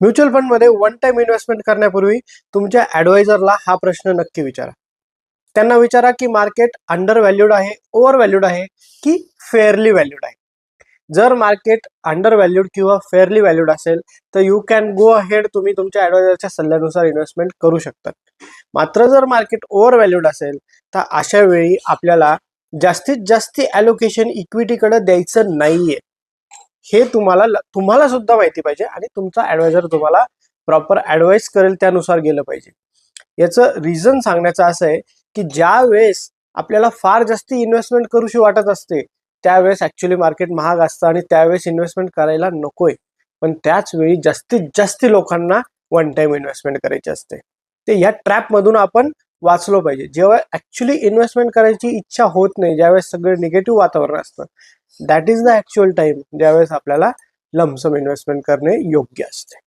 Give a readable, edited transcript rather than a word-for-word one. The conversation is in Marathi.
म्युच्युअल फंडमध्ये वन टाइम इन्व्हेस्टमेंट करण्यापूर्वी तुमच्या ॲडवायझरला हा प्रश्न नक्की विचारा. त्यांना विचारा की मार्केट अंडर व्हॅल्यूड आहे, ओव्हर व्हॅल्यूड आहे की फेअरली व्हॅल्यूड आहे. जर मार्केट अंडर व्हॅल्यूड किंवा फेअरली व्हॅल्यूड असेल तर यू कॅन गो अहेड, तुम्ही तुमच्या ॲडवायझरच्या सल्ल्यानुसार इन्व्हेस्टमेंट करू शकतात. मात्र जर मार्केट ओव्हर व्हॅल्यूड असेल तर अशा वेळी आपल्याला जास्तीत जास्त ॲलोकेशन इक्विटीकडे द्यायचं नाहीये. हे तुम्हाला सुद्धा माहिती पाहिजे आणि तुमचा ॲडवायझर तुम्हाला प्रॉपर ॲडवाइस करेल त्यानुसार गेलं पाहिजे. याचं रिझन सांगण्याचं असं आहे की ज्या वेळेस आपल्याला फार जास्त इन्व्हेस्टमेंट करूशी वाटत असते त्यावेळेस ॲक्च्युली मार्केट महाग असतं आणि त्यावेळेस इन्व्हेस्टमेंट करायला नकोय. पण त्याच वेळी जास्तीत जास्त लोकांना वन टाइम इन्व्हेस्टमेंट करायची असते. ते या ट्रॅपमधून आपण वाचलो पाहिजे. जेव्हा ॲक्च्युली इन्व्हेस्टमेंट करायची इच्छा होत नाही, ज्यावेळेस सगळं निगेटिव्ह वातावरण असतं, that is the actual time ज्यावेळेस आपल्याला लमसम इन्व्हेस्टमेंट करणे योग्य असते.